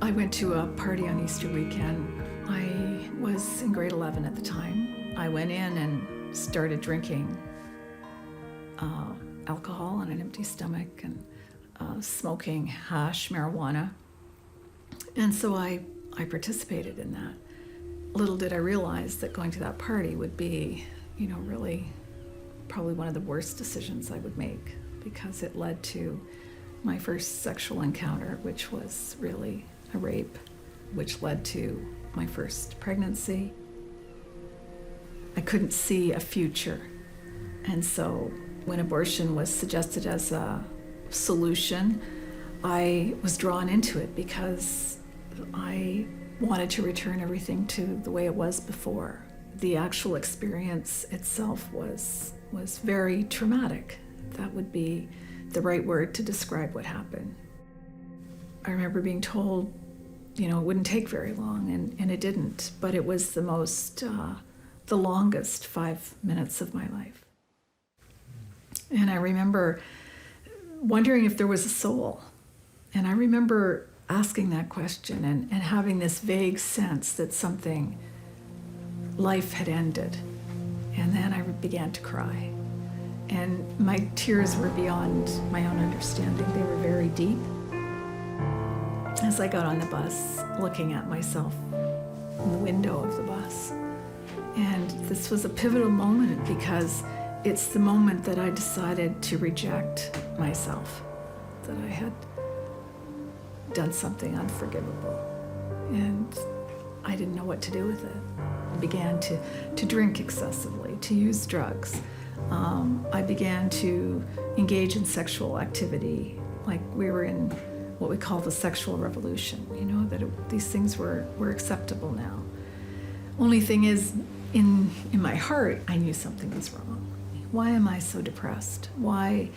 I went to a party on Easter weekend. I was in grade 11 at the time. I went in and started drinking alcohol on an empty stomach and smoking hash, marijuana. And so I participated in that. Little did I realize that going to that party would be, really probably one of the worst decisions I would make, because it led to my first sexual encounter, which was really a rape, which led to my first pregnancy. I couldn't see a future. And so when abortion was suggested as a solution, I was drawn into it because I wanted to return everything to the way it was before. The actual experience itself was very traumatic. That would be the right word to describe what happened. I remember being told, it wouldn't take very long, and it didn't, but it was the longest 5 minutes of my life. And I remember wondering if there was a soul. And I remember asking that question and having this vague sense that life had ended. And then I began to cry. And my tears were beyond my own understanding. They were very deep. As I got on the bus, looking at myself in the window of the bus. And this was a pivotal moment because it's the moment that I decided to reject myself, that I had done something unforgivable. And I didn't know what to do with it. I began to drink excessively, to use drugs. I began to engage in sexual activity, like we were in what we call the sexual revolution, these things were acceptable now. Only thing is, in my heart, I knew something was wrong. Why am I so depressed? Why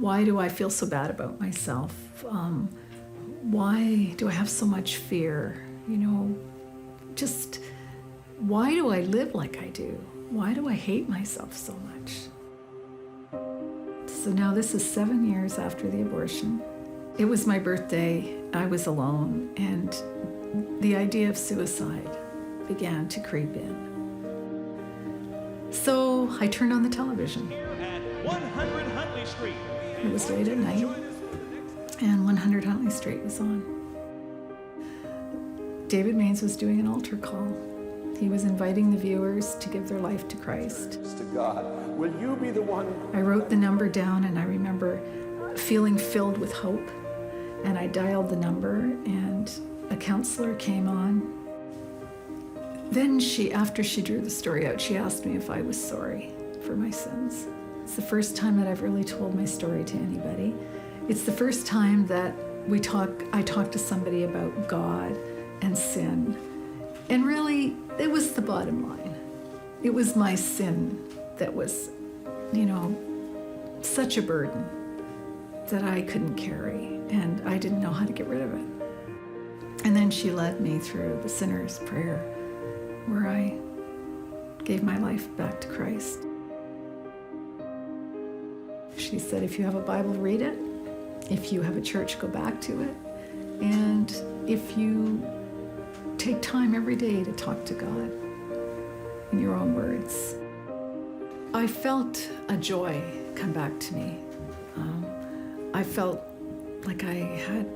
do I feel so bad about myself? Why do I have so much fear? Just why do I live like I do? Why do I hate myself so much? So now this is 7 years after the abortion. It was my birthday, I was alone, and the idea of suicide began to creep in. So I turned on the television. Here at 100 Huntley Street. It was late at night, and 100 Huntley Street was on. David Maines was doing an altar call. He was inviting the viewers to give their life to Christ. To God, will you be the one? I wrote the number down, and I remember feeling filled with hope. And I dialed the number, and a counselor came on. Then after she drew the story out, she asked me if I was sorry for my sins. It's the first time that I've really told my story to anybody. It's the first time that I talked to somebody about God and sin. And really, it was the bottom line. It was my sin that was, such a burden that I couldn't carry, and I didn't know how to get rid of it. And then she led me through the sinner's prayer, where I gave my life back to Christ. She said, if you have a Bible, read it. If you have a church, go back to it. And if you take time every day to talk to God in your own words. I felt a joy come back to me. I felt like I had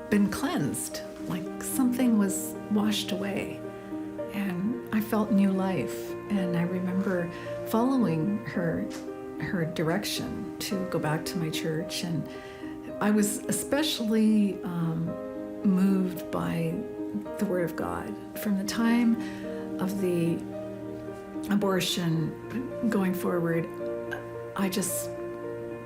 been cleansed, like something was washed away, and I felt new life. And I remember following her direction to go back to my church, and I was especially moved by the Word of God. From the time of the abortion going forward, I just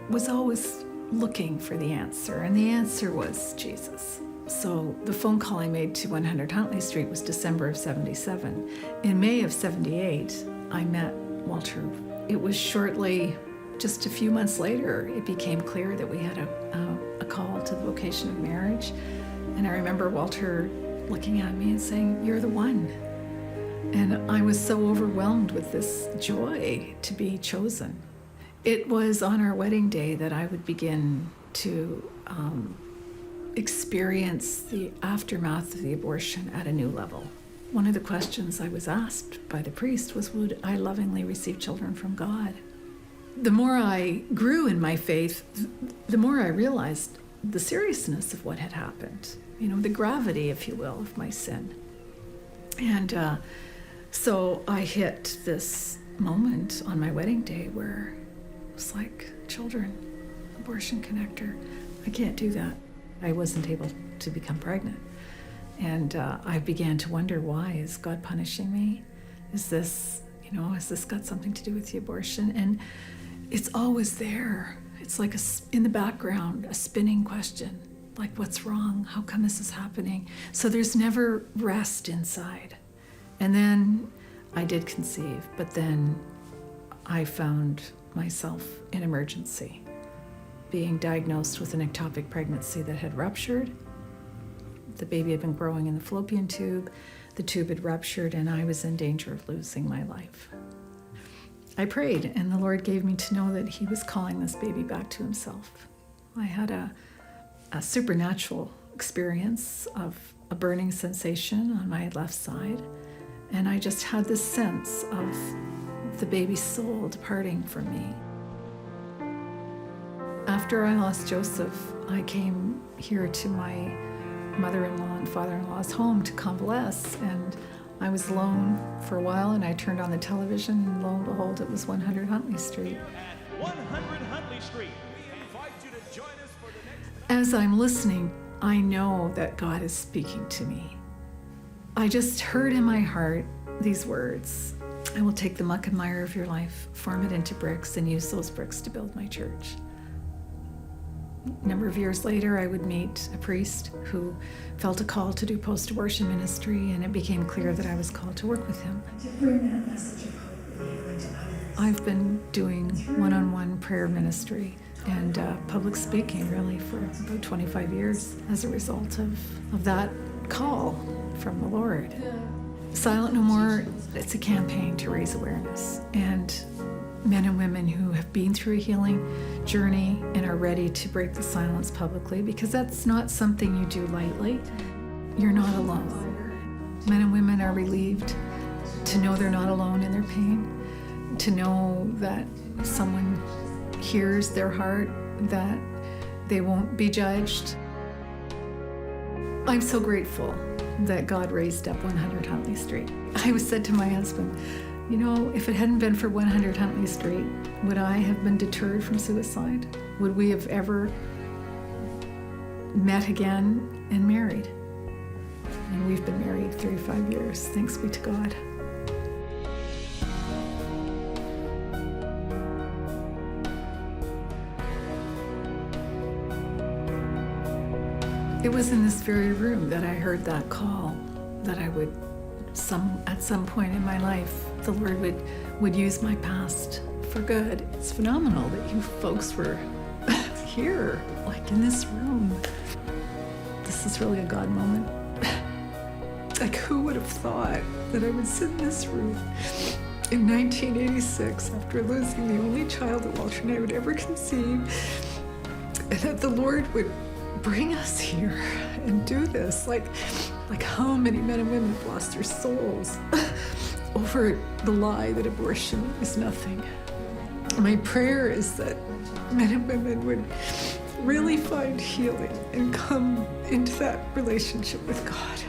was always looking for the answer, and the answer was Jesus. So the phone call I made to 100 Huntley Street was December of 77. In May of 78, I met Walter. It was shortly, just a few months later, it became clear that we had a call to the vocation of marriage. And I remember Walter looking at me and saying, "You're the one." And I was so overwhelmed with this joy to be chosen. It was on our wedding day that I would begin to experience the aftermath of the abortion at a new level. One of the questions I was asked by the priest was, would I lovingly receive children from God? The more I grew in my faith, the more I realized the seriousness of what had happened, the gravity, if you will, of my sin. And so I hit this moment on my wedding day where it was like, children, abortion connector, I can't do that. I wasn't able to become pregnant. And I began to wonder, why is God punishing me? Is this, has this got something to do with the abortion? And it's always there. It's like in the background, a spinning question, like, what's wrong? How come this is happening? So there's never rest inside. And then I did conceive, but then I found myself in emergency, being diagnosed with an ectopic pregnancy that had ruptured. The baby had been growing in the fallopian tube. The tube had ruptured, and I was in danger of losing my life. I prayed, and the Lord gave me to know that He was calling this baby back to Himself. I had a supernatural experience of a burning sensation on my left side, and I just had this sense of the baby's soul departing from me. After I lost Joseph, I came here to my mother-in-law and father-in-law's home to convalesce, and I was alone for a while, and I turned on the television, and lo and behold, it was 100 Huntley Street. At 100 Huntley Street. As I'm listening, I know that God is speaking to me. I just heard in my heart these words: I will take the muck and mire of your life, form it into bricks, and use those bricks to build my church. A number of years later, I would meet a priest who felt a call to do post-abortion ministry, and it became clear that I was called to work with him. I've been doing one-on-one prayer ministry and public speaking really for about 25 years as a result of that call from the Lord. Silent No More, it's a campaign to raise awareness, and men and women who have been through a healing journey and are ready to break the silence publicly, because that's not something you do lightly. You're not alone. Men and women are relieved to know they're not alone in their pain, to know that someone hears their heart, that they won't be judged. I'm so grateful that God raised up 100 Huntley Street. I said to my husband, if it hadn't been for 100 Huntley Street, would I have been deterred from suicide? Would we have ever met again and married? And we've been married 35 years, thanks be to God. It was in this very room that I heard that call, that I would, at some point in my life, the Lord would use my past for good. It's phenomenal that you folks were here, like in this room. This is really a God moment. Like, who would have thought that I would sit in this room in 1986 after losing the only child that Walter and I would ever conceive, and that the Lord would bring us here and do this? Like how many men and women have lost their souls over the lie that abortion is nothing. My prayer is that men and women would really find healing and come into that relationship with God.